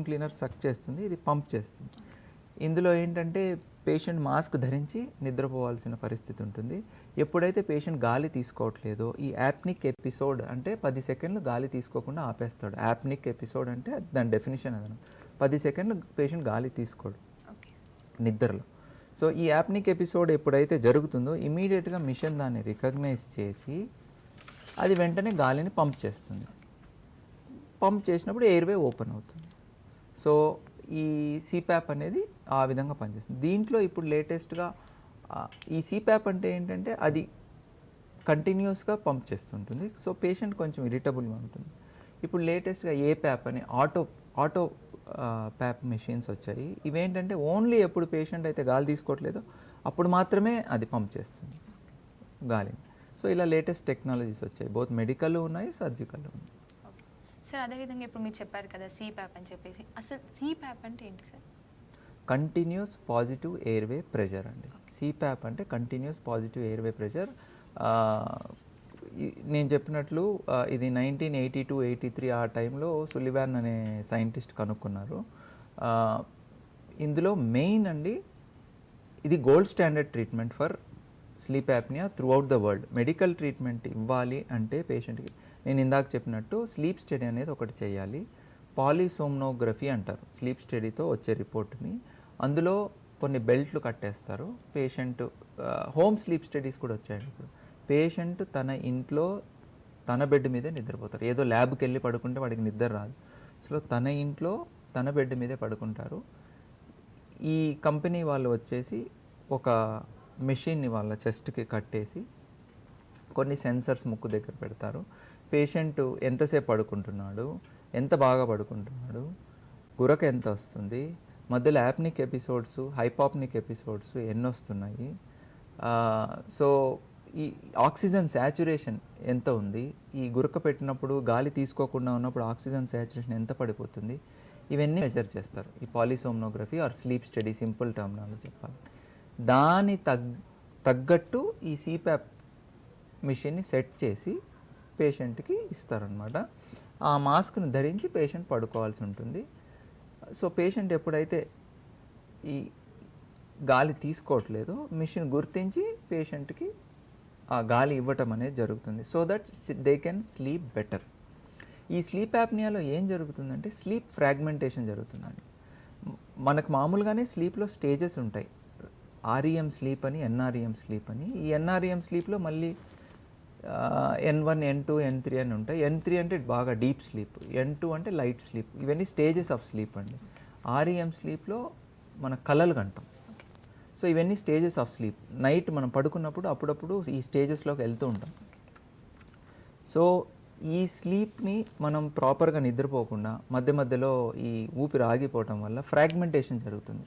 Cleaner సక్ చేస్తుంది, ఇది pump చేస్తుంది. ఇందులో ఏంటంటే పేషెంట్ మాస్క్ ధరించి నిద్రపోవాల్సిన పరిస్థితి ఉంటుంది. ఎప్పుడైతే పేషెంట్ గాలి తీసుకోవట్లేదో ఈ యాప్నిక్ ఎపిసోడ్ అంటే 10 సెకండ్లు గాలి తీసుకోకుండా ఆపేస్తాడు. యాప్నిక్ ఎపిసోడ్ అంటే దాని డెఫినిషన్ అదను. 10 సెకండ్లు పేషెంట్ గాలి తీసుకోడు నిద్రలో. సో ఈ యాప్నిక్ ఎపిసోడ్ ఎప్పుడైతే జరుగుతుందో ఇమీడియట్గా మిషన్ దాన్ని రికగ్నైజ్ చేసి అది వెంటనే గాలిని పంప్ చేస్తుంది. పంప్ చేసినప్పుడు ఎయిర్వే ఓపెన్ అవుతుంది. సో ఈ సిప్యాప్ అనేది ఆ విధంగా పనిచేస్తుంది. దీంట్లో ఇప్పుడు లేటెస్ట్గా ఈ సిప్యాప్ అంటే ఏంటంటే అది కంటిన్యూస్గా పంప్ చేస్తుంటుంది. సో పేషెంట్ కొంచెం ఇరిటబుల్గా ఉంటుంది. ఇప్పుడు లేటెస్ట్గా ఏప్యాప్ అని ఆటో ప్యాప్ మెషిన్స్ వచ్చాయి. ఇవేంటంటే ఓన్లీ ఎప్పుడు పేషెంట్ అయితే గాలి తీసుకోవట్లేదో అప్పుడు మాత్రమే అది పంప్ చేస్తుంది గాలిని. సో ఇలా లేటెస్ట్ టెక్నాలజీస్ వచ్చాయి, బోత్ మెడికల్ ఉన్నాయి, సర్జికల్ ఉన్నాయి. సార్ అదేవిధంగా ఇప్పుడు మీరు చెప్పారు కదా సిప్యాప్ అని చెప్పేసి, అసలు సిప్యాప్ అంటే ఏంటి sir? Continuous positive airway pressure అండి. సిప్యాప్ అంటే కంటిన్యూస్ పాజిటివ్ ఎయిర్వే ప్రెషర్. నేను చెప్పినట్లు ఇది 1982-83 ఆ టైంలో సులివాన్ అనే సైంటిస్ట్ కనుక్కున్నారు. ఇందులో మెయిన్ అండి ఇది gold standard treatment for sleep apnea throughout the world. Medical treatment ఇవ్వాలి అంటే పేషెంట్కి నేను ఇందాక చెప్పినట్టు స్లీప్ స్టడీ అనేది ఒకటి చేయాలి. పాలిసోమ్నోగ్రఫీ అంటారు స్లీప్ స్టడీతో వచ్చే రిపోర్ట్ని. అందులో కొన్ని బెల్ట్లు కట్టేస్తారు. పేషెంట్ హోమ్ స్లీప్ స్టడీస్ కూడా వచ్చాయండి. ఇప్పుడు పేషెంట్ తన ఇంట్లో తన బెడ్ మీదే నిద్రపోతారు. ఏదో ల్యాబ్కి వెళ్ళి పడుకుంటే వాడికి నిద్ర రాదు. సో తన ఇంట్లో తన బెడ్ మీదే పడుకుంటారు. ఈ కంపెనీ వాళ్ళు వచ్చేసి ఒక మెషిన్ని వాళ్ళ చెస్ట్కి కట్టేసి కొన్ని సెన్సర్స్ ముక్కు దగ్గర పెడతారు. పేషెంట్ ఎంతసేపు పడుకుంటున్నాడు, ఎంత బాగా పడుకుంటున్నాడు, గురక ఎంత వస్తుంది, మధ్యలో యాప్నిక్ ఎపిసోడ్స్, హైపాప్నిక్ ఎపిసోడ్స్ ఎన్ని వస్తున్నాయి, సో ఈ ఆక్సిజన్ శాచురేషన్ ఎంత ఉంది, ఈ గురక పెట్టినప్పుడు గాలి తీసుకోకుండా ఉన్నప్పుడు ఆక్సిజన్ శాచురేషన్ ఎంత పడిపోతుంది, ఇవన్నీ మెజర్ చేస్తారు ఈ polysomnography are sleep study, simple terminology చెప్పాలి. దాని తగ్గట్టు ఈ సిప్యాప్ మిషన్ని సెట్ చేసి పేషెంట్కి ఇస్తారనమాట. ఆ మాస్క్ను ధరించి పేషెంట్ పడుకోవాల్సి ఉంటుంది. సో పేషెంట్ ఎప్పుడైతే ఈ గాలి తీసుకోవట్లేదో మిషన్ గుర్తించి పేషెంట్కి ఆ గాలి ఇవ్వటం అనేది జరుగుతుంది. So that they can sleep better. ఈ స్లీప్ యాప్నియాలో ఏం జరుగుతుందంటే స్లీప్ ఫ్రాగ్మెంటేషన్ జరుగుతుందండి. మనకు మామూలుగానే స్లీప్లో స్టేజెస్ ఉంటాయి. ఆర్ఈఎం స్లీప్ అని, ఎన్ఆర్ఈఎం స్లీప్ అని. ఈ ఎన్ఆర్ఈఎం స్లీప్లో మళ్ళీ N1, N2, N3 అని ఉంటాయి. N3 అంటే బాగా డీప్ స్లీప్, N2 అంటే లైట్ స్లీప్. ఇవన్నీ స్టేజెస్ ఆఫ్ స్లీప్ అండి. ఆర్ఈఎం స్లీప్లో మన కలలు కంటాం. సో ఇవన్నీ స్టేజెస్ ఆఫ్ స్లీప్. నైట్ మనం పడుకున్నప్పుడు అప్పుడప్పుడు ఈ స్టేజెస్లోకి వెళ్తూ ఉంటాం. సో ఈ స్లీప్ని మనం ప్రాపర్గా నిద్రపోకుండా మధ్య మధ్యలో ఈ ఊపిరి ఆగిపోవటం వల్ల ఫ్రాగ్మెంటేషన్ జరుగుతుంది.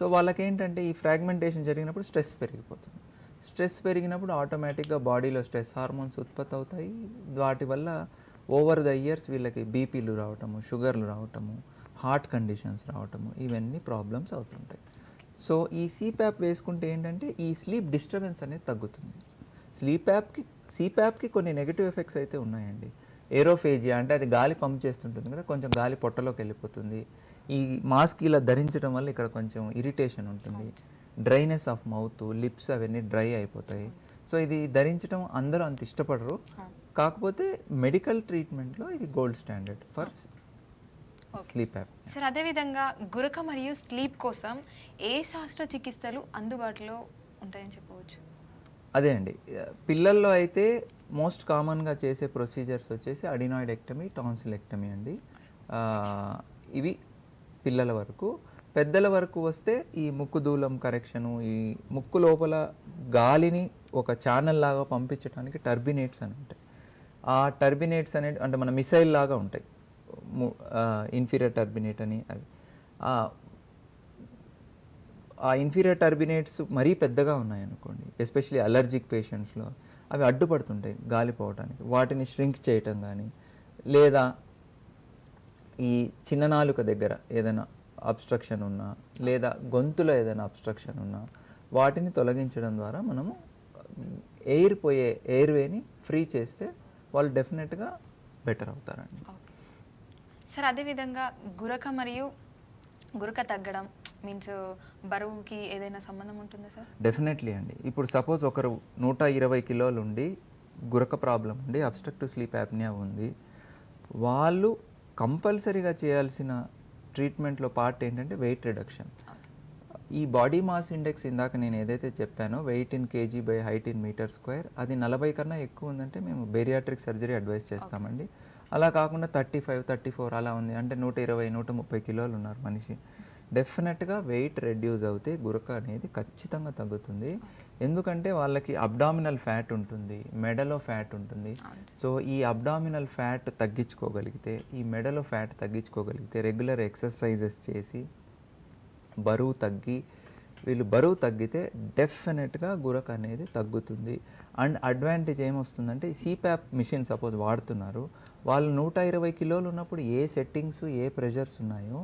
సో వాళ్ళకేంటంటే ఈ ఫ్రాగ్మెంటేషన్ జరిగినప్పుడు స్ట్రెస్ పెరిగిపోతుంది. స్ట్రెస్ పెరిగినప్పుడు ఆటోమేటిక్గా బాడీలో స్ట్రెస్ హార్మోన్స్ ఉత్పత్తి అవుతాయి. వాటి వల్ల ఓవర్ ద ఇయర్స్ వీళ్ళకి బీపీలు రావటము, షుగర్లు రావటము, హార్ట్ కండిషన్స్ రావటము, ఇవన్నీ ప్రాబ్లమ్స్ అవుతుంటాయి. సో ఈ సిప్యాప్ వేసుకుంటే ఏంటంటే ఈ స్లీప్ డిస్టర్బెన్స్ అనేది తగ్గుతుంది. సిప్యాప్కి కొన్ని నెగిటివ్ ఎఫెక్ట్స్ అయితే ఉన్నాయండి. ఏరోఫేజియా అంటే అది గాలి పంప్ చేస్తుంటుంది కదా, కొంచెం గాలి పొట్టలోకి వెళ్ళిపోతుంది. ఈ మాస్క్ ఇలా ధరించడం వల్ల ఇక్కడ కొంచెం ఇరిటేషన్ ఉంటుంది. డ్రైనెస్ ఆఫ్ మౌత్, లిప్స్ అవన్నీ డ్రై అయిపోతాయి. సో ఇది ధరించడం అందరూ అంత ఇష్టపడరు. కాకపోతే మెడికల్ ట్రీట్మెంట్లో ఇది gold standard for sleep app. Sir అదేవిధంగా గురక మరియు స్లీప్ కోసం ఏ శస్త్రచికిత్సలు అందుబాటులో ఉంటాయని చెప్పవచ్చు? అదే అండి, పిల్లల్లో అయితే మోస్ట్ కామన్గా చేసే ప్రొసీజర్స్ వచ్చేసి అడినాయిడెక్టమీ, టాన్సిలెక్టమీ అండి. ఇవి పిల్లల వరకు. పెద్దల వరకు వస్తే ఈ ముక్కు దూలం కరెక్షను, ఈ ముక్కు లోపల గాలిని ఒక ఛానల్ లాగా పంపించడానికి టర్బినేట్స్ అని ఉంటాయి. ఆ టర్బినేట్స్ అనేది అంటే మన మిసైల్ లాగా ఉంటాయి, ఇన్ఫీరియర్ టర్బినేట్ అని. అవి ఆ ఇన్ఫీరియర్ టర్బినేట్స్ మరీ పెద్దగా ఉన్నాయనుకోండి, ఎస్పెషలీ అలర్జిక్ పేషెంట్స్లో అవి అడ్డుపడుతుంటాయి గాలి పోవడానికి. వాటిని ష్రింక్ చేయటం కానీ, లేదా ఈ చిన్న నాలుక దగ్గర ఏదైనా అబ్స్ట్రక్షన్ ఉన్నా, లేదా గొంతులో ఏదైనా అబ్స్ట్రక్షన్ ఉన్నా వాటిని తొలగించడం ద్వారా మనము ఎయిర్వేని ఫ్రీ చేస్తే వాళ్ళు డెఫినెట్గా బెటర్ అవుతారండి. సార్ అదేవిధంగా గురక మరియు గురక తగ్గడం మీన్స్ బరువుకి ఏదైనా సంబంధం ఉంటుందా సార్? డెఫినెట్లీ అండి. ఇప్పుడు సపోజ్ ఒకరు 120 కిలోలు ఉండి గురక ప్రాబ్లం ఉండి అబ్స్ట్రక్టివ్ స్లీప్ యాప్నియా ఉంది, వాళ్ళు కంపల్సరీగా చేయాల్సిన ట్రీట్మెంట్లో పార్ట్ ఏంటంటే వెయిట్ రిడక్షన్. ఈ బాడీ మాస్ ఇండెక్స్ ఇందాక నేను ఏదైతే చెప్పానో weight in KG by height in meter square, అది 40 కన్నా ఎక్కువ ఉందంటే మేము బేరియాట్రిక్ సర్జరీ అడ్వైస్ చేస్తామండి. అలా కాకుండా 35, 34 అలా ఉంది అంటే 120, 130 కిలోలు ఉన్నారు మనిషి, డెఫినెట్గా వెయిట్ రెడ్యూస్ అవుతే గురక అనేది ఖచ్చితంగా తగ్గుతుంది. ఎందుకంటే వాళ్ళకి అబ్డామినల్ ఫ్యాట్ ఉంటుంది, మెడలో ఫ్యాట్ ఉంటుంది. సో ఈ అబ్డామినల్ ఫ్యాట్ తగ్గించుకోగలిగితే, ఈ మెడలో ఫ్యాట్ తగ్గించుకోగలిగితే, రెగ్యులర్ ఎక్సర్సైజెస్ చేసి బరువు తగ్గి, వీళ్ళు బరువు తగ్గితే డెఫినెట్గా గురక అనేది తగ్గుతుంది. అండ్ అడ్వాంటేజ్ ఏమొస్తుందంటే సిప్యాప్ మిషన్ సపోజ్ వాడుతున్నారు, వాళ్ళు 120 కిలోలు ఉన్నప్పుడు ఏ సెట్టింగ్స్ ఏ ప్రెషర్స్ ఉన్నాయో